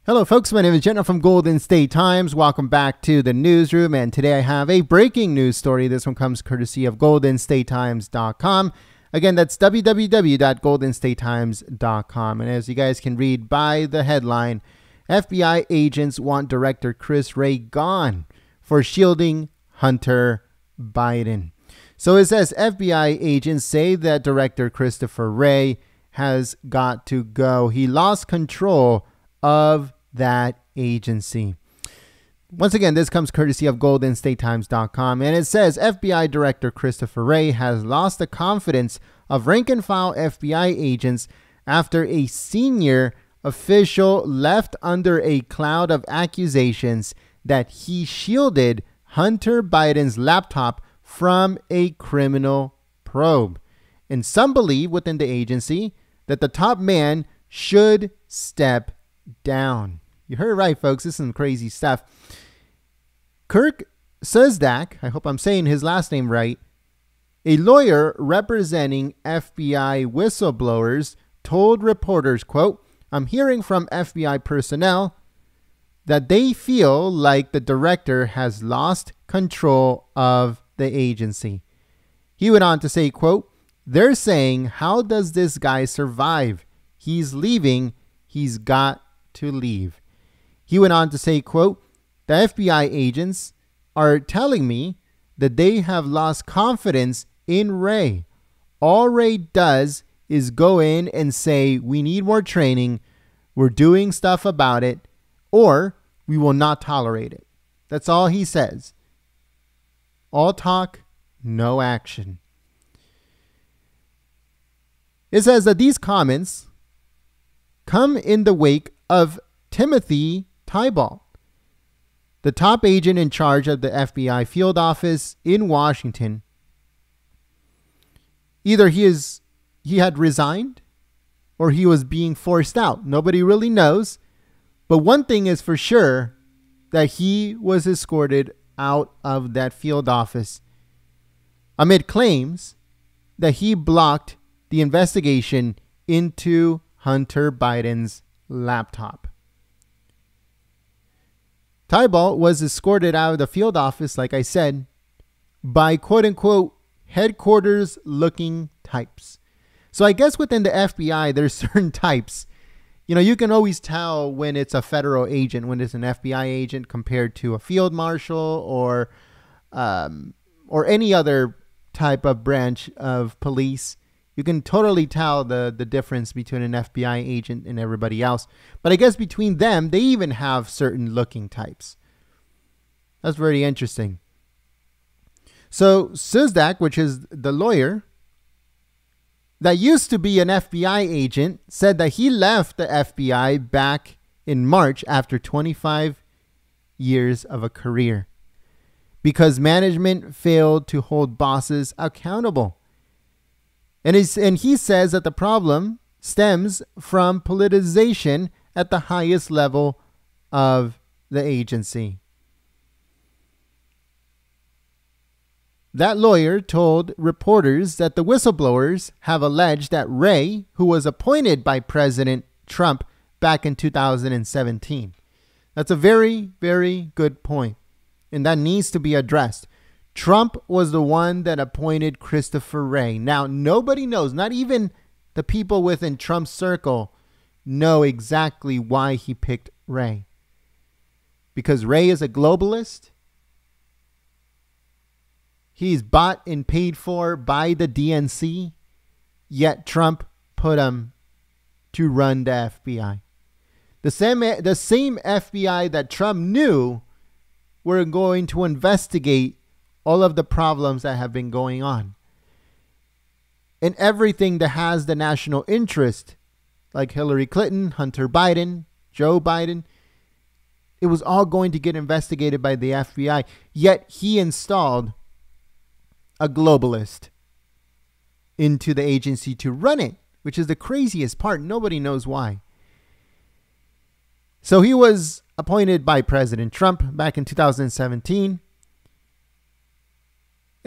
Hello folks, my name is Jenna from Golden State Times. Welcome back to the newsroom, and today I have a breaking news story. This one comes courtesy of goldenstatetimes.com. Again, that's www.goldenstatetimes.com. And as you guys can read by the headline, FBI agents want Director Chris Wray gone for shielding Hunter Biden. So it says FBI agents say that Director Christopher Wray has got to go. He lost control of that agency. Once again, this comes courtesy of goldenstatetimes.com, and it says FBI Director Christopher Wray has lost the confidence of rank-and-file FBI agents after a senior official left under a cloud of accusations that he shielded Hunter Biden's laptop from a criminal probe. And some believe within the agency that the top man should step down. You heard it right, folks. This is some crazy stuff. Kirk Suzdak, I hope I'm saying his last name right, a lawyer representing FBI whistleblowers, told reporters, quote, "I'm hearing from FBI personnel that they feel like the director has lost control of the agency." He went on to say, quote, "They're saying, how does this guy survive? He's leaving. He's got to leave." He went on to say, quote, "The FBI agents are telling me that they have lost confidence in Wray. All Wray does is go in and say, we need more training, we're doing stuff about it, or we will not tolerate it." That's all he says. All talk, no action. It says that these comments come in the wake of Timothy Tybalt, the top agent in charge of the FBI field office in Washington. Either he had resigned or he was being forced out. Nobody really knows. But one thing is for sure, that he was escorted out of that field office amid claims that he blocked the investigation into Hunter Biden's laptop. Tybalt was escorted out of the field office, like I said, by quote-unquote headquarters-looking types. So I guess within the FBI, there's certain types. You know, you can always tell when it's a federal agent, when it's an FBI agent compared to a field marshal or any other type of branch of police. You can totally tell the difference between an FBI agent and everybody else. But I guess between them, they even have certain looking types. That's very interesting. So Suzdak, which is the lawyer that used to be an FBI agent, said that he left the FBI back in March after 25 years of a career because management failed to hold bosses accountable. And he says that the problem stems from politicization at the highest level of the agency. That lawyer told reporters that the whistleblowers have alleged that Wray, who was appointed by President Trump back in 2017. That's a very, very good point, and that needs to be addressed. Trump was the one that appointed Christopher Wray. Now, nobody knows, not even the people within Trump's circle know exactly why he picked Wray. Because Wray is a globalist. He's bought and paid for by the DNC, yet Trump put him to run the FBI. The same FBI that Trump knew were going to investigate all of the problems that have been going on. And everything that has the national interest, like Hillary Clinton, Hunter Biden, Joe Biden, it was all going to get investigated by the FBI. Yet he installed a globalist into the agency to run it, which is the craziest part. Nobody knows why. So he was appointed by President Trump back in 2017.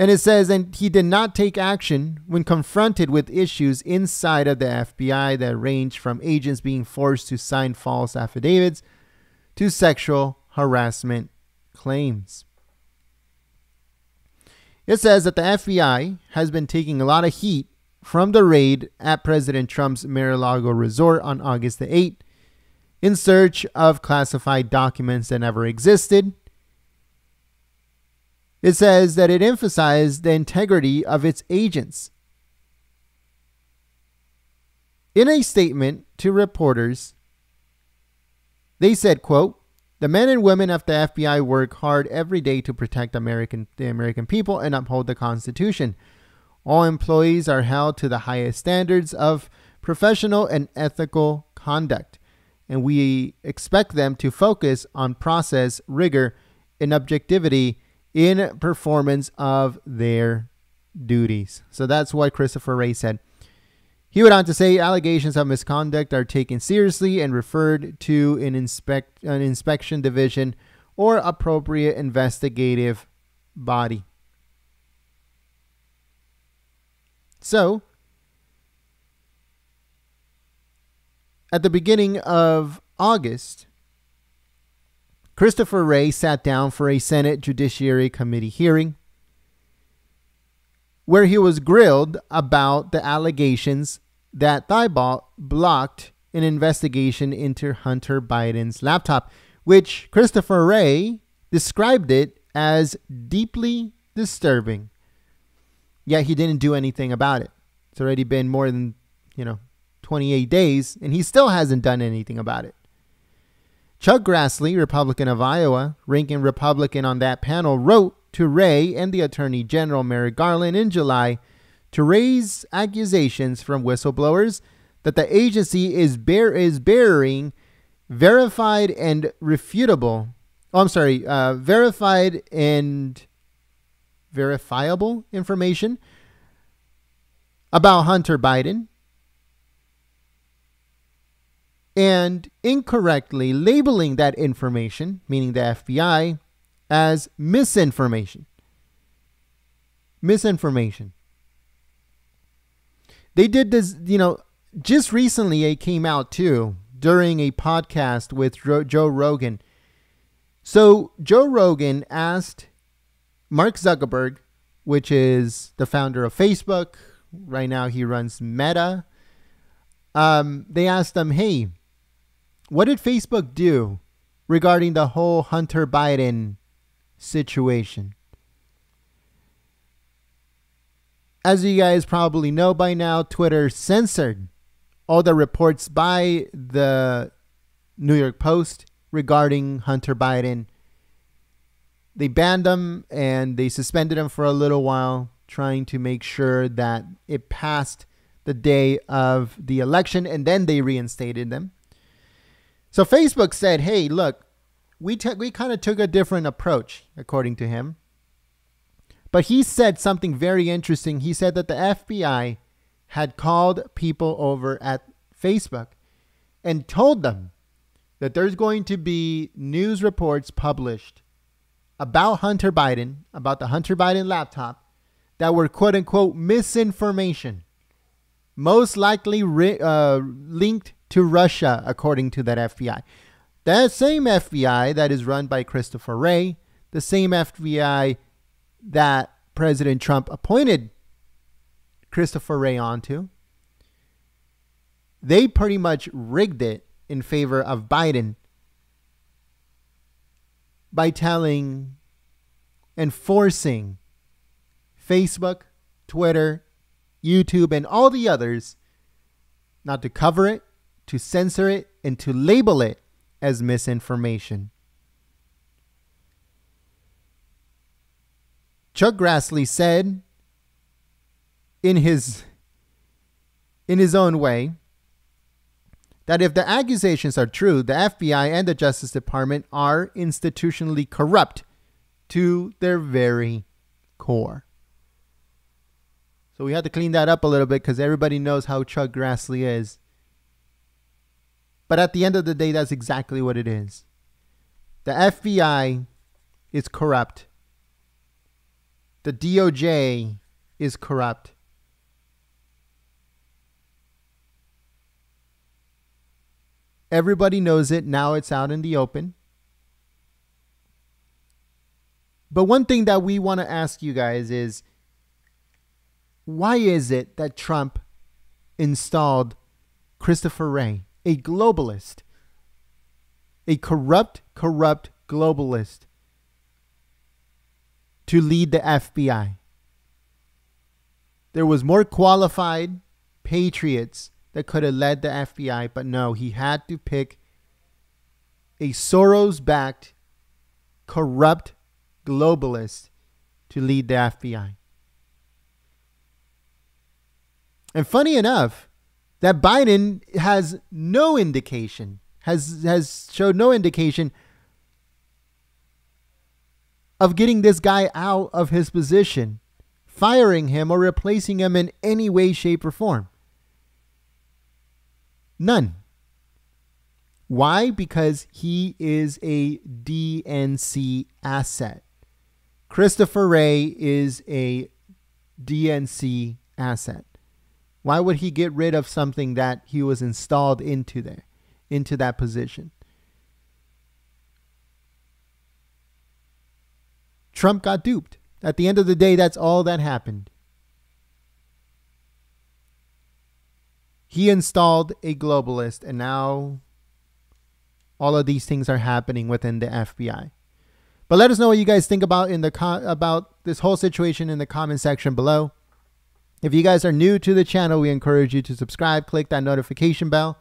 And it says, and he did not take action when confronted with issues inside of the FBI that ranged from agents being forced to sign false affidavits to sexual harassment claims. It says that the FBI has been taking a lot of heat from the raid at President Trump's Mar-a-Lago resort on August the 8th in search of classified documents that never existed. It says that it emphasized the integrity of its agents. In a statement to reporters, they said, quote, "The men and women of the FBI work hard every day to protect the American people and uphold the Constitution. All employees are held to the highest standards of professional and ethical conduct, and we expect them to focus on process, rigor, and objectivity in performance of their duties." So that's what Christopher Wray said. He went on to say allegations of misconduct are taken seriously and referred to an inspection division or appropriate investigative body. So, at the beginning of August, Christopher Wray sat down for a Senate Judiciary Committee hearing where he was grilled about the allegations that Tybalt blocked an investigation into Hunter Biden's laptop, which Christopher Wray described it as deeply disturbing. Yet he didn't do anything about it. It's already been more than, 28 days, and he still hasn't done anything about it. ChuckGrassley, Republican of Iowa, ranking Republican on that panel, wrote to Wray and the Attorney General Merrick Garland in July to raise accusations from whistleblowers that the agency is bearing verified and verifiable information about Hunter Biden and incorrectly labeling that information, meaning the FBI, as misinformation. Misinformation. They did this, just recently it came out too, during a podcast with Joe Rogan. So Joe Rogan asked Mark Zuckerberg, which is the founder of Facebook. Right now he runs Meta. They asked him, hey, what did Facebook do regarding the whole Hunter Biden situation? As you guys probably know by now, Twitter censored all the reports by the New York Post regarding Hunter Biden. They banned them and they suspended him for a little while, trying to make sure that it passed the day of the election, and then they reinstated them. So Facebook said, hey, look, we kind of took a different approach, according to him. But he said something very interesting. He said that the FBI had called people over at Facebook and told them that there's going to be news reports published about Hunter Biden, about the Hunter Biden laptop, that were quote unquote misinformation, most likely linked to Russia, according to that FBI. That same FBI that is run by Christopher Wray, the same FBI that President Trump appointed Christopher Wray onto, they pretty much rigged it in favor of Biden by telling and forcing Facebook, Twitter, YouTube, and all the others not to cover it, to censor it, and to label it as misinformation. ChuckGrassley said in his own way that if the accusations are true, the FBI and the Justice Department are institutionally corrupt to their very core. So we had to clean that up a little bit because everybody knows how ChuckGrassley is. But at the end of the day, that's exactly what it is. The FBI is corrupt. The DOJ is corrupt. Everybody knows it. Now it's out in the open. But one thing that we want to ask you guys is, why is it that Trump installed Christopher Wray, a globalist, a corrupt globalist, to lead the FBI? There was more qualified patriots that could have led the FBI, but no, he had to pick a Soros-backed, corrupt globalist to lead the FBI. And funny enough, that Biden has no indication, has showed no indication of getting this guy out of his position, firing him or replacing him in any way, shape, or form. None. Why? Because he is a DNC asset. Christopher Wray is a DNC asset. Why would he get rid of something that he was installed into that position? Trump got duped. At the end of the day, that's all that happened. He installed a globalist, and now all of these things are happening within the FBI. But let us know what you guys think about about this whole situation in the comment section below. If you guys are new to the channel, we encourage you to subscribe, click that notification bell.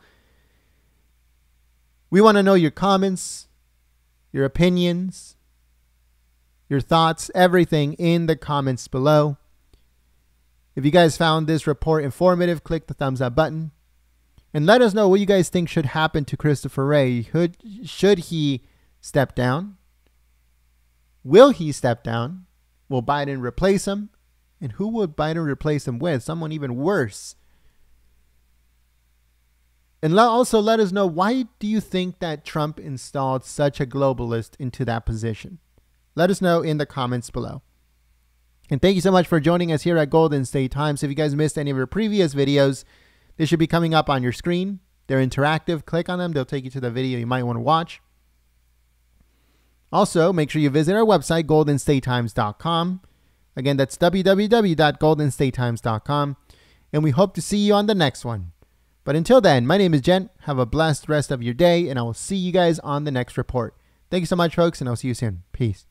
We want to know your comments, your opinions, your thoughts, everything in the comments below. If you guys found this report informative, click the thumbs up button. And let us know what you guys think should happen to Christopher Wray. Should he step down? Will he step down? Will Biden replace him? And who would Biden replace him with? Someone even worse. And also let us know, why do you think that Trump installed such a globalist into that position? Let us know in the comments below. And thank you so much for joining us here at Golden State Times. If you guys missed any of our previous videos, they should be coming up on your screen. They're interactive. Click on them. They'll take you to the video you might want to watch. Also, make sure you visit our website, goldenstatetimes.com. Again, that's www.goldenstatetimes.com. And we hope to see you on the next one. But until then, my name is Jen. Have a blessed rest of your day, and I will see you guys on the next report. Thank you so much, folks, and I'll see you soon. Peace.